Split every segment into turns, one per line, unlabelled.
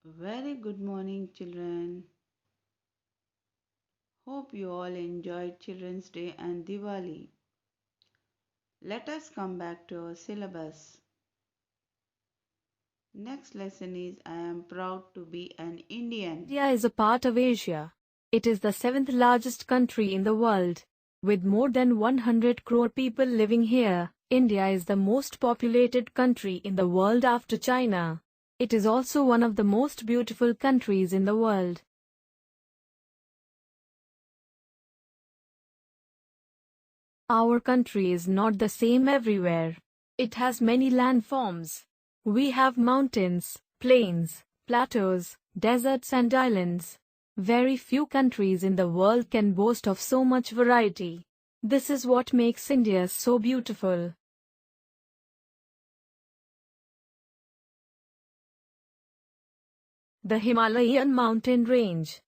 Very good morning, children. Hope you all enjoyed Children's Day and Diwali. Let us come back to our syllabus. Next lesson is I am proud to be an Indian.
India is a part of Asia. It is the seventh largest country in the world. With more than 100 crore people living here, India is the most populated country in the world after China. It is also one of the most beautiful countries in the world. Our country is not the same everywhere. It has many landforms. We have mountains, plains, plateaus, deserts and islands. Very few countries in the world can boast of so much variety. This is what makes India so beautiful. The Himalayan mountain range.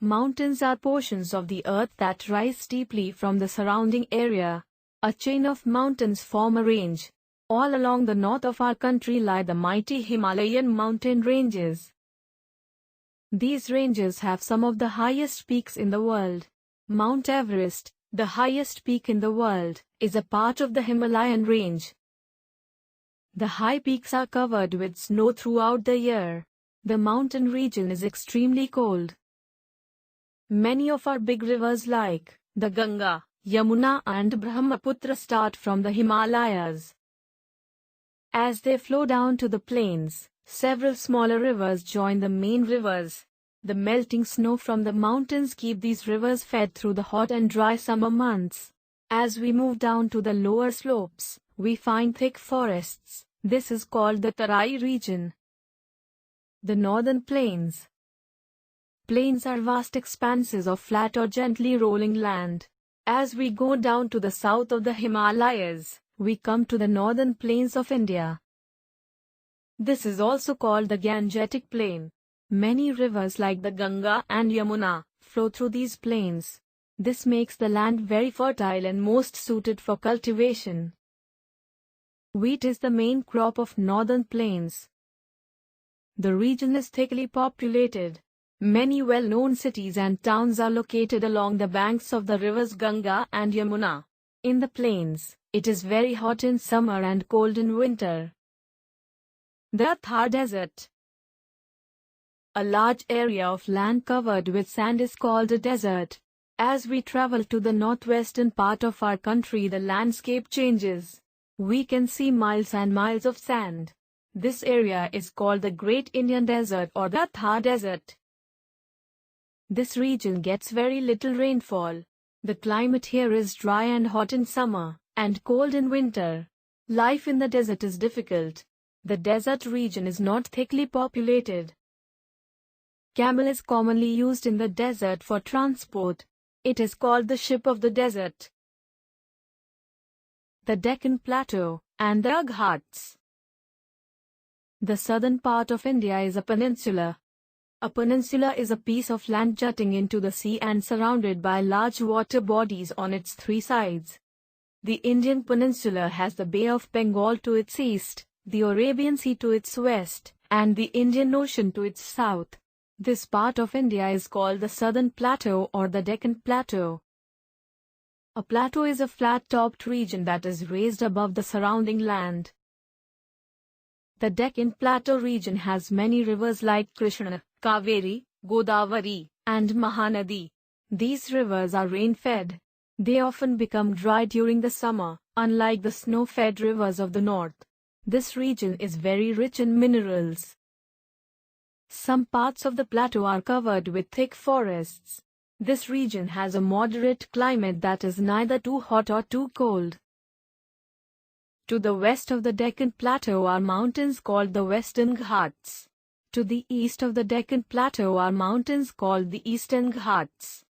Mountains are portions of the earth that rise steeply from the surrounding area. A chain of mountains form a range. All along the north of our country lie the mighty Himalayan mountain ranges. These ranges have some of the highest peaks in the world. Mount Everest, the highest peak in the world, is a part of the Himalayan range. The high peaks are covered with snow throughout the year. The mountain region is extremely cold. Many of our big rivers like the Ganga, Yamuna and Brahmaputra start from the Himalayas. As they flow down to the plains, several smaller rivers join the main rivers. The melting snow from the mountains keep these rivers fed through the hot and dry summer months. As we move down to the lower slopes, we find thick forests. This is called the Tarai region. The northern plains. Plains are vast expanses of flat or gently rolling land. As we go down to the south of the Himalayas, we come to the northern plains of India. This is also called the Gangetic Plain. Many rivers like the Ganga and Yamuna flow through these plains. This makes the land very fertile and most suited for cultivation. Wheat is the main crop of northern plains. The region is thickly populated. Many well-known cities and towns are located along the banks of the rivers Ganga and Yamuna. In the plains, it is very hot in summer and cold in winter. The Thar Desert. A large area of land covered with sand is called a desert. As we travel to the northwestern part of our country, the landscape changes. We can see miles and miles of sand. This area is called the Great Indian Desert or the Thar Desert. This region gets very little rainfall. The climate here is dry and hot in summer, and cold in winter. Life in the desert is difficult. The desert region is not thickly populated. Camel is commonly used in the desert for transport. It is called the ship of the desert. The Deccan Plateau and the Ghats. The southern part of India is a peninsula. A peninsula is a piece of land jutting into the sea and surrounded by large water bodies on its three sides. The Indian peninsula has the Bay of Bengal to its east, the Arabian Sea to its west, and the Indian Ocean to its south. This part of India is called the Southern Plateau or the Deccan Plateau. A plateau is a flat-topped region that is raised above the surrounding land. The Deccan Plateau region has many rivers like Krishna, Kaveri, Godavari, and Mahanadi. These rivers are rain-fed. They often become dry during the summer, unlike the snow-fed rivers of the north. This region is very rich in minerals. Some parts of the plateau are covered with thick forests. This region has a moderate climate that is neither too hot or too cold. To the west of the Deccan Plateau are mountains called the Western Ghats. To the east of the Deccan Plateau are mountains called the Eastern Ghats.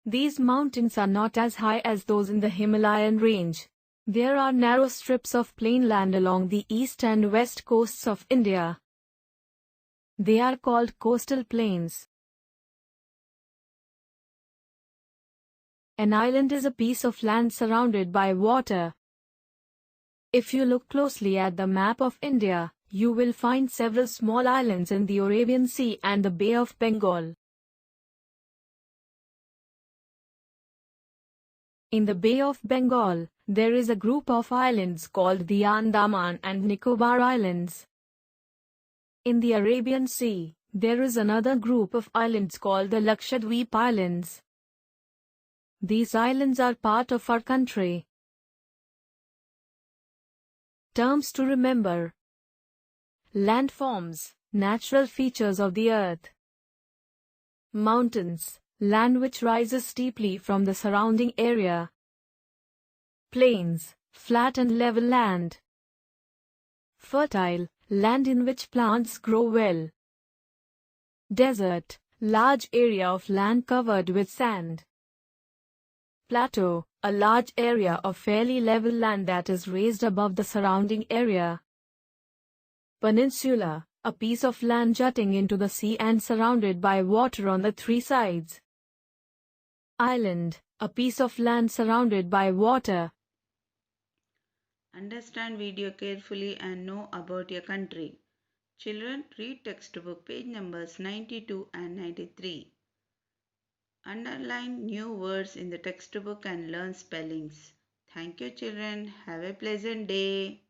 These mountains are not as high as those in the Himalayan range. There are narrow strips of plain land along the east and west coasts of India. They are called coastal plains. An island is a piece of land surrounded by water. If you look closely at the map of India, You will find several small islands in the Arabian Sea and the Bay of Bengal. In the Bay of Bengal, there is a group of islands called the Andaman and Nicobar Islands. In the Arabian Sea, there is another group of islands called the Lakshadweep Islands. These islands are part of our country. Terms to remember: landforms, natural features of the earth; mountains, land which rises steeply from the surrounding area; plains, flat and level land; fertile, land in which plants grow well; desert, large area of land covered with sand; plateau, a large area of fairly level land that is raised above the surrounding area; peninsula, a piece of land jutting into the sea and surrounded by water on the three sides; island, a piece of land surrounded by water.
Understand video carefully and know about your country. Children, read textbook page numbers 92 and 93. Underline new words in the textbook and learn spellings. Thank you, children. Have a pleasant day.